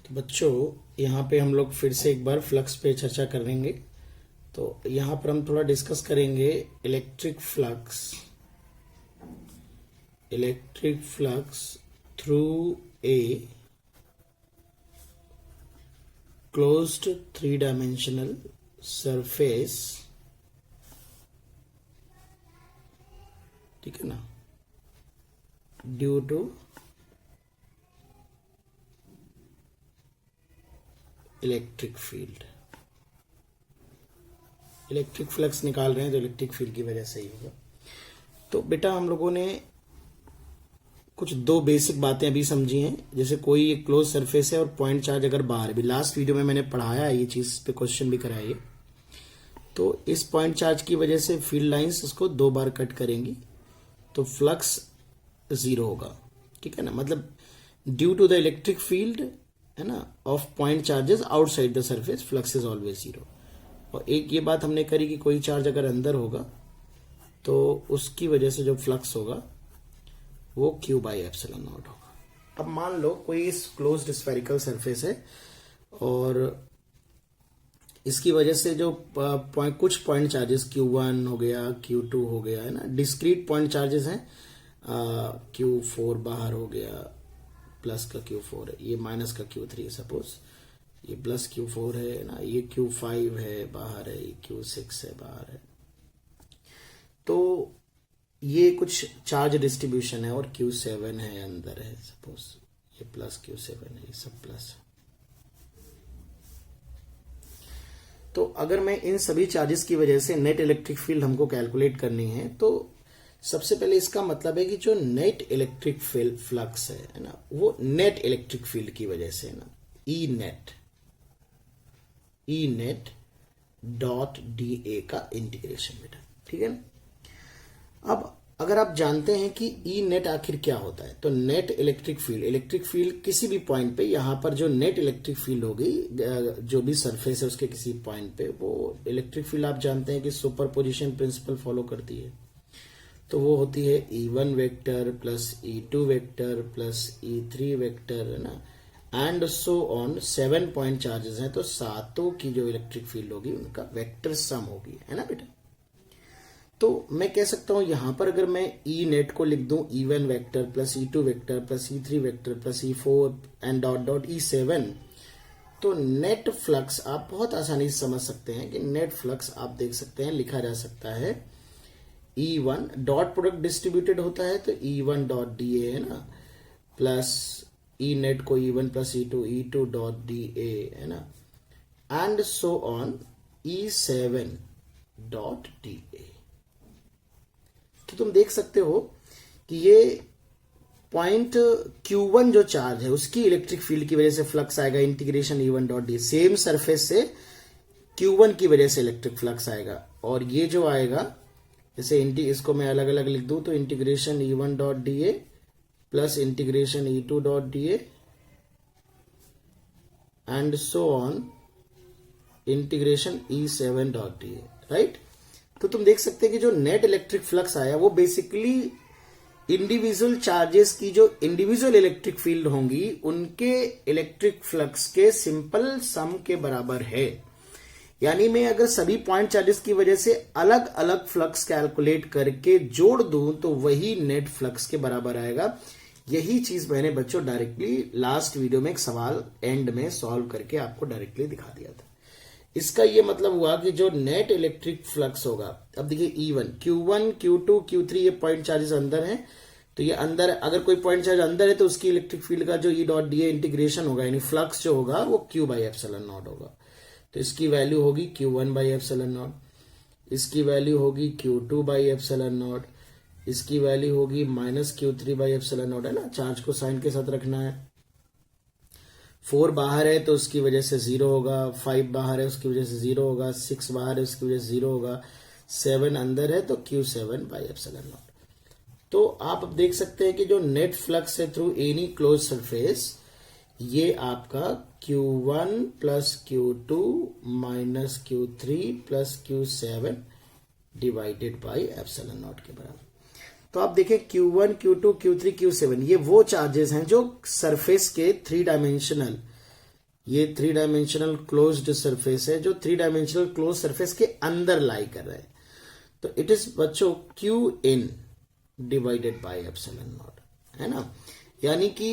तो बच्चों यहाँ पे हम लोग फिर से एक बार फ्लक्स पे चर्चा करेंगे। तो यहाँ पर हम थोड़ा डिस्कस करेंगे electric flux through a closed 3 dimensional surface, ठीक है ना, due to electric field. Electric flux निकाल रहे हैं तो इलेक्ट्रिक फील्ड की वजह से ही होगा। तो बेटा हम लोगों ने कुछ दो बेसिक बातें अभी समझी हैं, जैसे कोई एक क्लोज सरफेस है और पॉइंट चार्ज अगर बाहर भी, लास्ट वीडियो में मैंने पढ़ाया है ये चीज, पे क्वेश्चन भी कराया है। तो इस पॉइंट चार्ज की वजह से फील्ड लाइंस इसको 2 बार कट करेंगी तो फ्लक्स 0 होगा, ठीक है ना। मतलब due to the electric field, है ना, of point charges outside the surface, flux is always 0। और एक ये बात हमने करी कि कोई चार्ज अगर अंदर होगा तो उसकी वजह से जो फ्लक्स होगा वो Q बाई एप्सिलॉन नॉट होगा। अब मान लो कोई इस क्लोज्ड स्फेरिकल सरफेस है और इसकी वजह से जो कुछ पॉइंट चार्जेस Q1 हो गया, Q2 हो गया, है ना, डिस्क्रीट पॉइंट चार्जेस हैं, Q4 बाहर हो गया, प्लस का Q4 है, ये माइनस का Q3 है, सपोज ये प्लस Q4 है ना, ये Q5 है बाहर है, ये Q6 है बाहर है। तो ये कुछ चार्ज डिस्ट्रीब्यूशन है और Q7 है अंदर है, सपोज ये प्लस Q7 है, ये सब प्लस है। तो अगर मैं इन सभी चार्जेस की वजह से नेट इलेक्ट्रिक फील्ड हमको कैलकुलेट करनी है, तो सबसे पहले इसका मतलब है कि जो नेट इलेक्ट्रिक फील्ड फ्लक्स है ना, वो नेट इलेक्ट्रिक फील्ड की वजह से है ना, E net dot D A का इंटीग्रेशन बेटा, ठीक है ना। अब अगर आप जानते हैं कि ई नेट आखिर क्या होता है, तो नेट इलेक्ट्रिक फील्ड किसी भी पॉइंट पे, यहां पर जो नेट इलेक्ट्रिक फील्ड होगी जो भी सरफेस है उसके किसी पॉइंट पे, वो इलेक्ट्रिक फील्ड आप जानते हैं कि सुपरपोजिशन प्रिंसिपल फॉलो करती है। तो वो होती है E1 vector plus E2 vector plus E3 vector, है ना, and so on. 7 point charges हैं तो सातों की जो इलेक्ट्रिक फील्ड होगी उनका वेक्टर सम होगी, है ना बेटा। तो मैं कह सकता हूं यहां पर अगर मैं ई नेट को लिख दूं E1 vector plus E2 vector plus E3 vector plus E4 and dot dot E7, तो नेट फ्लक्स आप बहुत आसानी से समझ सकते हैं कि नेट फ्लक्स आप देख सकते हैं लिखा जा सकता है E1 डॉट प्रोडक्ट डिस्ट्रीब्यूटेड होता है तो E1 डॉट डी ए, है ना, प्लस ई नेट को E1 plus E2 dot D A, है ना, and so on E7 dot D A. तो तुम देख सकते हो कि ये पॉइंट Q1 जो चार्ज है उसकी इलेक्ट्रिक फील्ड की वजह से फ्लक्स आएगा integration E1 dot D, same surface से Q1 की वजह से इलेक्ट्रिक फ्लक्स आएगा। और ये जो आएगा, जैसे इसको मैं अलग अलग लिख दूं तो integration E1 dot D A plus integration E2 dot D A and so on integration E7 dot D A, right. तो तुम देख सकते हैं कि जो नेट इलेक्ट्रिक फ्लक्स आया वो बेसिकली इंडिविजुअल चार्जेस की जो इंडिविजुअल इलेक्ट्रिक फील्ड होंगी उनके इलेक्ट्रिक फ्लक्स के सिंपल सम के बराबर है। यानी मैं अगर सभी पॉइंट चार्जेस की वजह से अलग अलग फ्लक्स कैलकुलेट करके जोड़ दूं तो वही नेट फ्लक्स के बराबर आएगा। यही चीज मैंने बच्चों डायरेक्टली लास्ट वीडियो में एक सवाल एंड में सॉल्व करके आपको डायरेक्टली दिखा दिया था। इसका ये मतलब हुआ कि जो नेट इलेक्ट्रिक फ्लक्स होगा, अब देखिए E1, Q1, Q2, Q3 ये पॉइंट चार्जेस अंदर हैं, तो ये अंदर अगर कोई पॉइंट चार्ज अंदर है तो उसकी इलेक्ट्रिक फील्ड का जो E dot D a integration होगा यानी फ्लक्स जो होगा वो Q बाई एप्सिलॉन नॉट होगा। तो इसकी वैल्यू होगी Q1 बाई एप्सिलॉन नॉट, इसकी वैल्यू होगी Q2 बाई एप्सिलॉन नॉट, इसकी वैल्यू होगी minus Q3 by epsilon not, है ना, चार्ज को साइन के साथ रखना है। 4 बाहर है तो उसकी वजह से 0 होगा, 5 बाहर है उसकी वजह से 0 होगा, 6 बाहर है उसकी वजह से 0 होगा, 7 अंदर है तो Q7 बाई एप्सिलॉन नॉट। तो आप अब देख सकते हैं कि जो नेट फ्लक्स है थ्रू एनी क्लोज सरफेस, ये आपका Q1 plus Q2 minus Q3 plus Q7 divided by epsilon not के बराबर। तो आप देखें Q1, Q2, Q3, Q7 ये वो चार्जेस हैं जो सरफेस के 3 डायमेंशनल ये 3 डायमेंशनल क्लोज्ड सरफेस है जो 3 डायमेंशनल क्लोज सरफेस के अंदर लाई कर रहा है। तो इट इज बच्चों Q in divided by epsilon not, है ना। यानी कि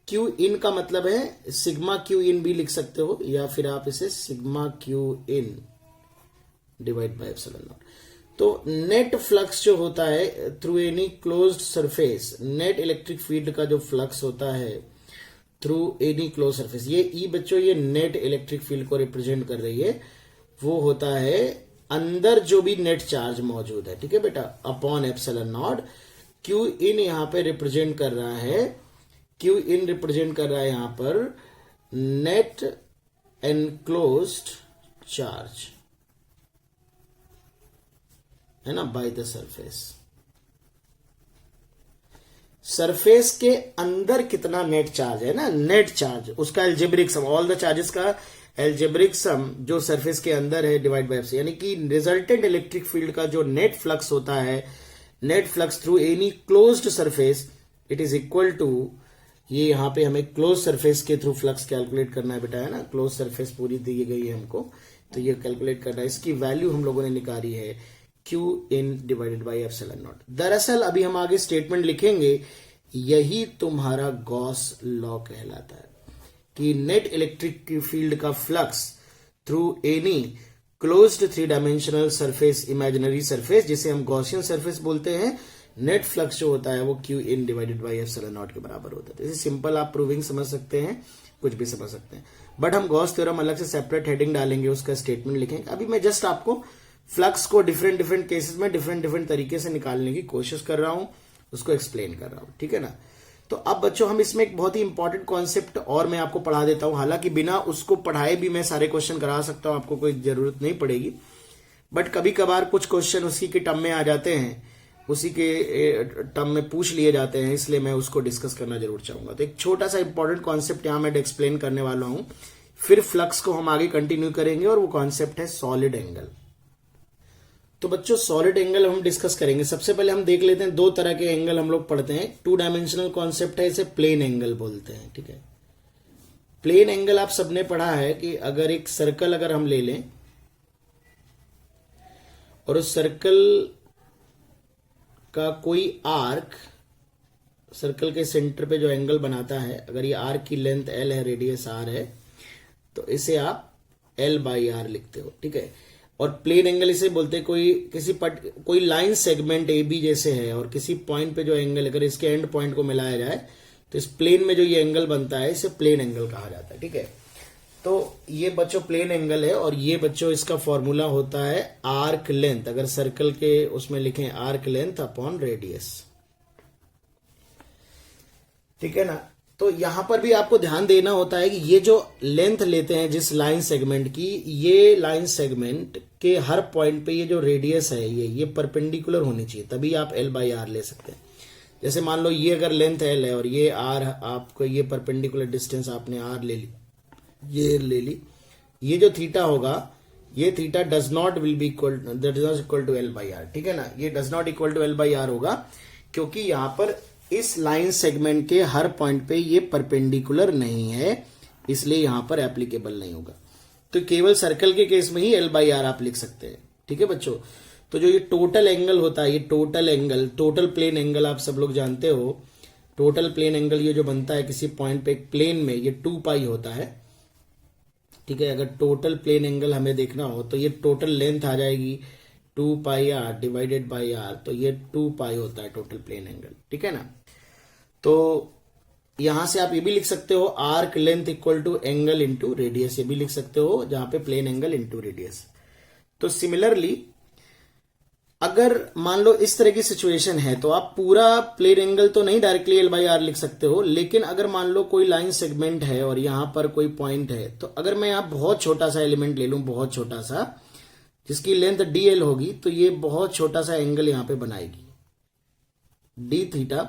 क्यू इन का मतलब है सिग्मा क्यू इन भी लिख सकते हो, या फिर आप इसे sigma Q in divide by epsilon not. तो नेट फ्लक्स जो होता है through any closed surface, net electric field का जो फ्लक्स होता है थ्रू एनी क्लोज सरफेस, ये ई बच्चों ये नेट इलेक्ट्रिक फील्ड को रिप्रेजेंट कर रही है, वो होता है अंदर जो भी नेट चार्ज मौजूद है, ठीक है बेटा, upon epsilon not. Q in यहां पे रिप्रेजेंट कर रहा है, क्यू इन रिप्रेजेंट कर रहा है यहां पर नेट एनक्लोज्ड चार्ज, है ना, बाय द सरफेस। सरफेस के अंदर कितना नेट चार्ज है ना, नेट चार्ज, उसका algebraic sum, all the charges का एल्जेब्रिक सम जो सरफेस के अंदर है डिवाइड बाय एप्सिलॉन, यानी कि रिजल्टेंट इलेक्ट्रिक फील्ड का जो नेट फ्लक्स होता है, net flux through any closed surface, it is equal to, ये यहां पे हमें क्लोज सरफेस के थ्रू फ्लक्स कैलकुलेट करना है बेटा, है ना, क्लोज सरफेस पूरी दी गई है हमको, तो ये कैलकुलेट करना है, इसकी वैल्यू हम लोगों ने निकाली है Q in divided by epsilon not. दरअसल अभी हम आगे स्टेटमेंट लिखेंगे, यही तुम्हारा गॉस लॉ कहलाता है कि नेट इलेक्ट्रिक फील्ड का flux through any closed 3 dimensional surface, imaginary surface, जिसे हम गॉसियन सरफेस बोलते हैं, नेट फ्लक्स जो होता है वो Q in divided by epsilon not के बराबर होता है। इसे सिंपल आप प्रूविंग समझ सकते हैं, कुछ भी समझ सकते हैं, बट हम गॉस थ्योरम अलग से सेपरेट हेडिंग डालेंगे, उसका स्टेटमेंट लिखेंगे। अभी मैं जस्ट आपको फ्लक्स को डिफरेंट डिफरेंट केसेस में डिफरेंट तरीके से निकालने की कोशिश कर रहा हूं, उसको एक्सप्लेन कर रहा हूं, ठीक है ना। तो अब बच्चों हम इसमें एक बहुत ही इंपॉर्टेंट कॉन्सेप्ट और मैं आपको पढ़ा देता हूं, हालांकि बिना उसको पढ़ाए भी मैं सारे क्वेश्चन करा सकता हूं, आपको कोई जरूरत नहीं पड़ेगी, बट कभी कभार कुछ क्वेश्चन उसी के टर्म में आ जाते हैं, उसी के टर्म में पूछ लिए जाते हैं, इसलिए मैं उसको डिस्कस करना जरूर चाहूंगा। तो एक छोटा सा इंपॉर्टेंट कॉन्सेप्ट यहां मैं एक्सप्लेन करने वाला हूं, फिर फ्लक्स को हम आगे कंटिन्यू करेंगे, और वो कॉन्सेप्ट है सॉलिड एंगल। तो बच्चों सॉलिड एंगल हम डिस्कस करेंगे। सबसे पहले हम देख लेते हैं, दो तरह के एंगल हम लोग पढ़ते हैं, 2 डायमेंशनल कॉन्सेप्ट है, इसे प्लेन एंगल बोलते हैं, ठीक है। प्लेन एंगल आप सबने पढ़ा है कि अगर एक सर्कल अगर हम ले लें और उस सर्कल का कोई आर्क सर्कल के सेंटर पे जो एंगल बनाता है, अगर ये आर्क की लेंथ L है, रेडियस R है, तो इसे आप L/R लिखते हो, ठीक है। और प्लेन एंगल इसे बोलते हैं कोई लाइन सेगमेंट AB जैसे है और किसी पॉइंट पे जो एंगल, अगर इसके एंड पॉइंट को मिलाया जाए तो इस प्लेन में जो ये एंगल बनता है इसे प्लेन एंगल कहा जाता है, ठीक है। तो ये बच्चों प्लेन एंगल है, और ये बच्चों इसका फॉर्मूला होता है आर्क लेंथ, अगर सर्कल के उसमें लिखें आर्क लेंथ अपॉन रेडियस, ठीक है ना। तो यहां पर भी आपको ध्यान देना होता है कि ये जो लेंथ लेते हैं जिस लाइन सेगमेंट की, ये लाइन सेगमेंट के हर पॉइंट पे ये जो रेडियस है ये परपेंडिकुलर होनी चाहिए, तभी आप L/R ले सकते हैं। जैसे मान लो ये अगर लेंथ L है और ये R, आपको ये परपेंडिकुलर डिस्टेंस आपने R ले ली, ये ले ली, ये जो थीटा होगा, ये theta does not equal to L/R, ठीक है ना। ये does not equal to L/R होगा क्योंकि यहां पर इस लाइन सेगमेंट के हर पॉइंट पे ये परपेंडिकुलर नहीं है, इसलिए यहां पर एप्लीकेबल नहीं होगा। तो केवल सर्कल के केस में ही L/R आप लिख सकते हैं, ठीक है बच्चों। तो जो ये टोटल एंगल होता है, ये total angle, total plane angle आप सब लोग जानते हो, टोटल प्लेन एंगल ये जो बनता है किसी पॉइंट पे एक प्लेन में, ये 2π होता है, ठीक है। अगर टोटल प्लेन एंगल हमें देखना हो तो ये टोटल लेंथ आ जाएगी 2πr डिवाइडेड बाई r, तो ये 2π होता है टोटल प्लेन एंगल, ठीक है ना। तो यहां से आप ये भी लिख सकते हो arc length equal to angle into radius, ये भी लिख सकते हो जहां पे प्लेन एंगल इंटू रेडियस। तो सिमिलरली अगर मान लो इस तरह की सिचुएशन है तो आप पूरा प्लेन एंगल तो नहीं डायरेक्टली L/R लिख सकते हो, लेकिन अगर मान लो कोई लाइन सेगमेंट है और यहां पर कोई पॉइंट है, तो अगर मैं यहां बहुत छोटा सा एलिमेंट ले लूं, बहुत छोटा सा, जिसकी लेंथ DL होगी, तो ये बहुत छोटा सा एंगल यहां पे बनाएगी d थीटा।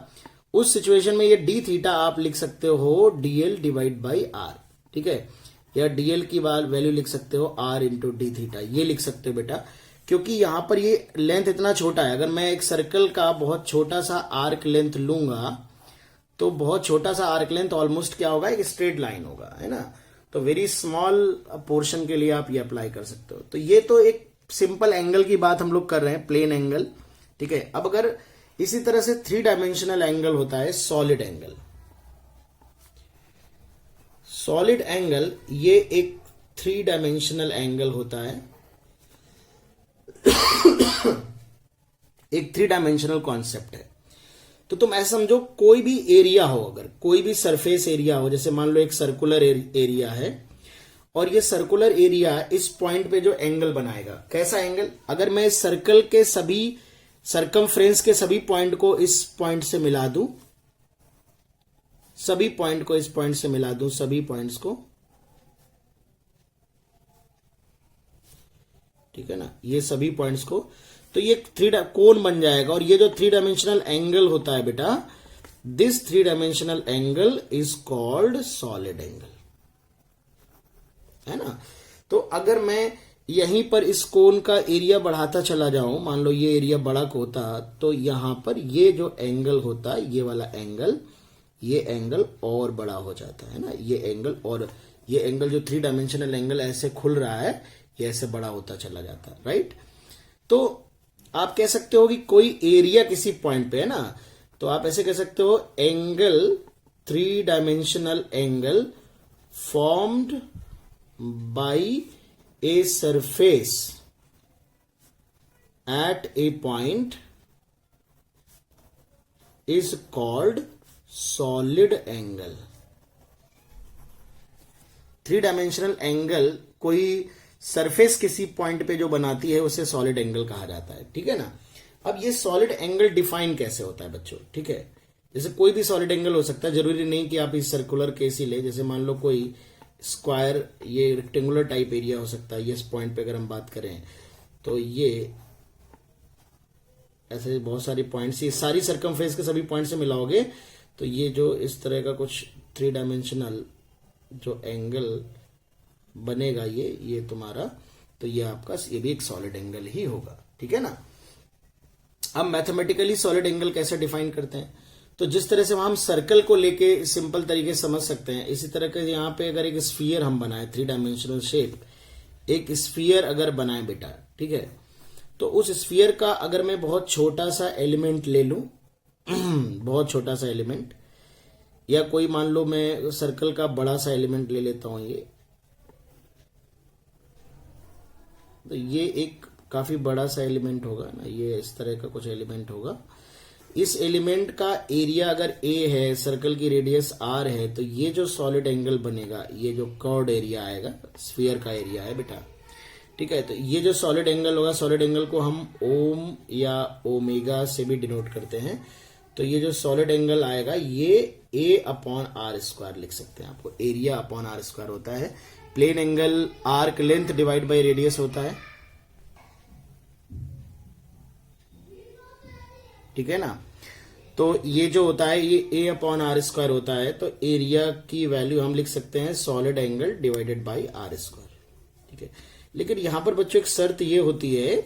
उस सिचुएशन में ये d थीटा आप लिख सकते हो DL डिवाइड बाई R, ठीक है, या DL की वैल्यू लिख सकते हो R इंटू d थीटा, ये लिख सकते हो बेटा, क्योंकि यहां पर ये लेंथ इतना छोटा है। अगर मैं एक सर्कल का बहुत छोटा सा आर्क लेंथ लूंगा तो बहुत छोटा सा आर्क लेंथ ऑलमोस्ट क्या होगा, एक स्ट्रेट लाइन होगा, है ना। तो वेरी स्मॉल पोर्शन के लिए आप ये अप्लाई कर सकते हो। तो ये तो एक सिंपल एंगल की बात हम लोग कर रहे हैं, प्लेन एंगल, ठीक है। अब अगर इसी तरह से 3 डायमेंशनल एंगल होता है सॉलिड एंगल। सॉलिड एंगल ये एक 3 डायमेंशनल एंगल होता है, एक 3 डायमेंशनल कॉन्सेप्ट है। तो तुम ऐसा समझो, कोई भी एरिया हो, अगर कोई भी सरफेस एरिया हो, जैसे मान लो एक सर्कुलर एरिया है और ये सर्कुलर एरिया इस पॉइंट पे जो एंगल बनाएगा, कैसा एंगल, अगर मैं इस सर्कल के सभी सरकमफ्रेंस के सभी पॉइंट को इस पॉइंट से मिला दूं, सभी पॉइंट को इस पॉइंट से मिला दूं, सभी पॉइंट्स को, ठीक है ना, ये सभी पॉइंट्स को, तो ये 3 कोन बन जाएगा। और ये जो 3 डायमेंशनल एंगल होता है बेटा, this 3 dimensional angle is called solid angle, है ना। तो अगर मैं यहीं पर इस कोन का एरिया बढ़ाता चला जाऊं, मान लो ये एरिया बड़ा होता, तो यहां पर ये जो एंगल होता है, ये वाला एंगल, ये एंगल और बड़ा हो जाता है ना, ये एंगल, और ये एंगल जो 3 डायमेंशनल एंगल ऐसे खुल रहा है, ये ऐसे बड़ा होता चला जाता है, राइट। तो आप कह सकते हो कि कोई एरिया किसी पॉइंट पे है ना, तो आप ऐसे कह सकते हो angle, 3 dimensional angle formed by a surface at A point is called solid angle. 3 dimensional angle कोई सरफेस किसी पॉइंट पे जो बनाती है उसे सॉलिड एंगल कहा जाता है, ठीक है ना। अब ये सॉलिड एंगल डिफाइन कैसे होता है बच्चों, ठीक है। जैसे कोई भी सॉलिड एंगल हो सकता है, जरूरी नहीं कि आप इस सर्कुलर केस ही ले। जैसे मान लो कोई स्क्वायर, ये रेक्टेंगुलर टाइप एरिया हो सकता है, ये इस पॉइंट पे अगर हम बात करें तो ये ऐसे बहुत सारी पॉइंट्स, ये सारी सरकमफ्रेंस के सभी पॉइंट से मिलाओगे तो ये जो इस तरह का कुछ 3 डायमेंशनल जो एंगल बनेगा, ये तुम्हारा, तो ये आपका, ये भी एक सॉलिड एंगल ही होगा, ठीक है ना। अब मैथमेटिकली सॉलिड एंगल कैसे डिफाइन करते हैं, तो जिस तरह से हम सर्कल को लेके सिंपल तरीके से समझ सकते हैं, इसी तरह के यहाँ पे अगर एक स्फीयर हम बनाए, 3 डायमेंशनल शेप, एक स्फीयर अगर बनाए बेटा, ठीक है, तो उस स्फीयर का अगर मैं बहुत छोटा सा एलिमेंट ले लूं, बहुत छोटा सा एलिमेंट, या कोई मान लो मैं सर्कल का बड़ा सा एलिमेंट ले लेता हूं, ये, तो ये एक काफी बड़ा सा एलिमेंट होगा ना, ये इस तरह का कुछ एलिमेंट होगा। इस एलिमेंट का एरिया अगर a है, सर्कल की रेडियस r है, तो ये जो सॉलिड एंगल बनेगा, ये जो कर्व्ड एरिया आएगा, स्फीयर का एरिया है बेटा, ठीक है। तो ये जो सॉलिड एंगल होगा, सॉलिड एंगल को हम ओम या ओमेगा से भी डिनोट करते हैं। तो ये जो सॉलिड एंगल आएगा, ये a/r² लिख सकते हैं, आपको एरिया/r² होता है। Plane angle arc length divide by radius होता है, ठीक है ना। तो ये जो होता है ये a/r² होता है। तो एरिया की वैल्यू हम लिख सकते हैं solid angle divided by r², ठीक है। लेकिन यहां पर बच्चों एक शर्त ये होती है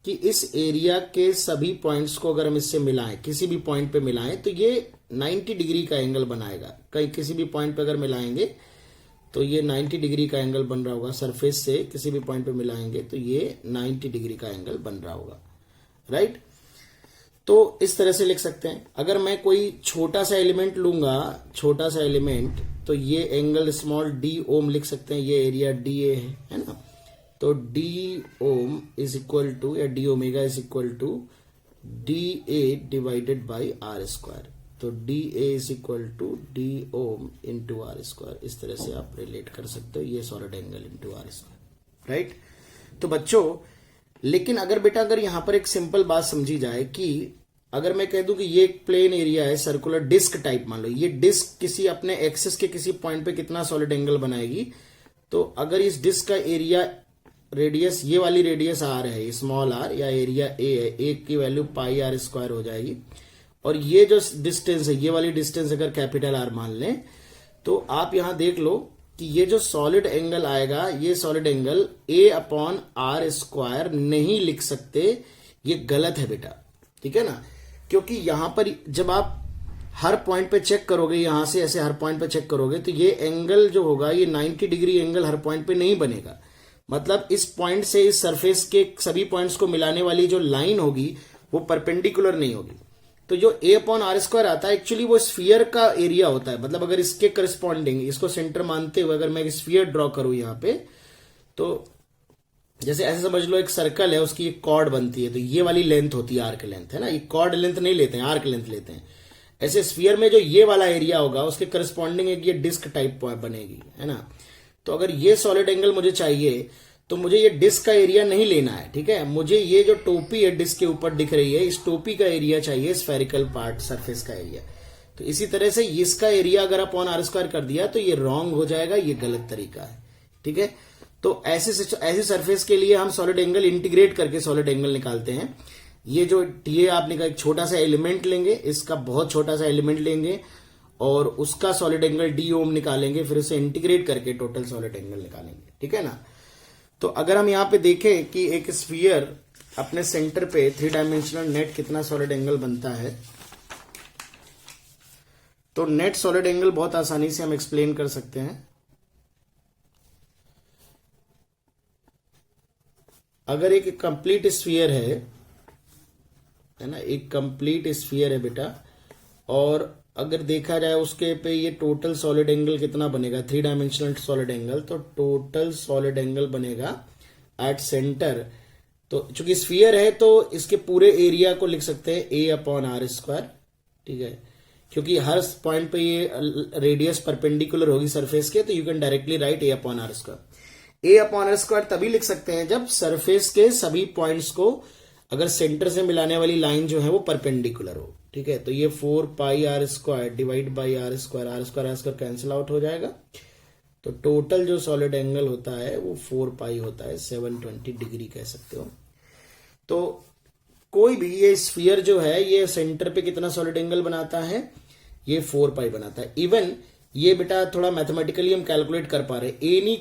कि इस एरिया के सभी पॉइंट्स को अगर हम इससे मिलाएं, किसी भी पॉइंट पे मिलाएं, तो ये 90 डिग्री का एंगल बनाएगा। कहीं किसी भी पॉइंट पे अगर मिलाएंगे तो ये 90 डिग्री का एंगल बन रहा होगा। सरफेस से किसी भी पॉइंट पे मिलाएंगे तो ये 90 डिग्री का एंगल बन रहा होगा, राइट। तो इस तरह से लिख सकते हैं। अगर मैं कोई छोटा सा एलिमेंट लूंगा, छोटा सा एलिमेंट, तो ये एंगल स्मॉल d ओम लिख सकते हैं, ये एरिया dA है ना। तो d ohm is equal to, या d omega is equal to dA divided by r²। तो dA is equal to d ohm into r²। इस तरह से आप रिलेट कर सकते हो, ये solid angle into r², right. तो बच्चों, लेकिन अगर बेटा अगर यहां पर एक सिंपल बात समझी जाए कि अगर मैं कह दूं कि ये एक प्लेन एरिया है, सर्कुलर डिस्क टाइप, मान लो ये डिस्क किसी अपने एक्सिस के किसी पॉइंट पे कितना सॉलिड एंगल बनाएगी, तो अगर इस डिस्क का एरिया रेडियस, ये वाली रेडियस r है, स्मॉल r, या एरिया a है, a की वैल्यू πr² हो जाएगी, और ये जो डिस्टेंस है, ये वाली डिस्टेंस अगर कैपिटल R मान लें, तो आप यहां देख लो कि ये जो सॉलिड एंगल आएगा, ये सॉलिड एंगल a/r² नहीं लिख सकते, ये गलत है बेटा, ठीक है ना। क्योंकि यहां पर जब आप हर पॉइंट पे चेक करोगे, यहां से ऐसे हर पॉइंट पे चेक करोगे तो ये एंगल जो होगा ये 90 डिग्री एंगल हर पॉइंट पे नहीं बनेगा। मतलब इस पॉइंट से इस सरफेस के सभी पॉइंट्स को मिलाने वाली जो लाइन होगी वो परपेंडिकुलर नहीं होगी। तो जो a/r² आता है एक्चुअली वो स्फीयर का एरिया होता है। मतलब अगर इसके करस्पॉन्डिंग इसको सेंटर मानते हुए अगर मैं एक स्फीयर ड्रॉ करूं यहां पे, तो जैसे ऐसे समझ लो एक सर्कल है, उसकी एक कॉर्ड बनती है, तो ये वाली लेंथ होती है आर्क लेंथ, है ना। ये कॉर्ड लेंथ नहीं लेते हैं, आर्क लेंथ लेते हैं। ऐसे स्फीयर में जो ये वाला एरिया होगा उसके करस्पॉन्डिंग एक ये डिस्क टाइप बनेगी, है ना। तो अगर ये सॉलिड एंगल मुझे चाहिए तो मुझे ये डिस्क का एरिया नहीं लेना है, ठीक है। मुझे ये जो टोपी है डिस्क के ऊपर दिख रही है, इस टोपी का एरिया चाहिए, स्फेरिकल पार्ट सरफेस का एरिया। तो इसी तरह से इसका एरिया अगर आप r² कर दिया तो ये रॉन्ग हो जाएगा, ये गलत तरीका है, ठीक है। तो ऐसे सरफेस के लिए हम सॉलिड एंगल इंटीग्रेट करके सॉलिड एंगल निकालते हैं। ये जो TA आपने कहा एक छोटा सा एलिमेंट लेंगे, इसका बहुत छोटा सा एलिमेंट लेंगे और उसका सॉलिड एंगल d ओम निकालेंगे, फिर उसे इंटीग्रेट करके टोटल सॉलिड एंगल निकालेंगे, ठीक है ना। तो अगर हम यहां पे देखें कि एक स्फीयर अपने सेंटर पे 3 डायमेंशनल नेट कितना सॉलिड एंगल बनता है, तो नेट सॉलिड एंगल बहुत आसानी से हम एक्सप्लेन कर सकते हैं। अगर एक कंप्लीट स्फीयर है ना, एक कंप्लीट स्फीयर है बेटा, और अगर देखा जाए उसके पे ये टोटल सॉलिड एंगल कितना बनेगा, 3 डायमेंशनल सॉलिड एंगल, तो टोटल सॉलिड एंगल बनेगा एट सेंटर। तो चूंकि स्फीयर है तो इसके पूरे एरिया को लिख सकते हैं a/r², ठीक है, क्योंकि हर पॉइंट पे ये रेडियस परपेंडिकुलर होगी सरफेस के, तो you can directly right a/r²। a/r² तभी लिख सकते हैं जब सरफेस के सभी पॉइंट्स को अगर सेंटर से मिलाने वाली लाइन जो है वो परपेंडिकुलर हो, ठीक है। तो ये 4πr² divide by r² cancel out हो जाएगा। तो टोटल जो सॉलिड एंगल होता है वो 4π होता है, 720 डिग्री कह सकते हो। तो कोई भी ये स्फीयर जो है ये सेंटर पे कितना सॉलिड एंगल बनाता है, ये 4π बनाता है। इवन ये बेटा थोड़ा मैथमेटिकली हम कैलकुलेट कर पा रहे हैं, एनी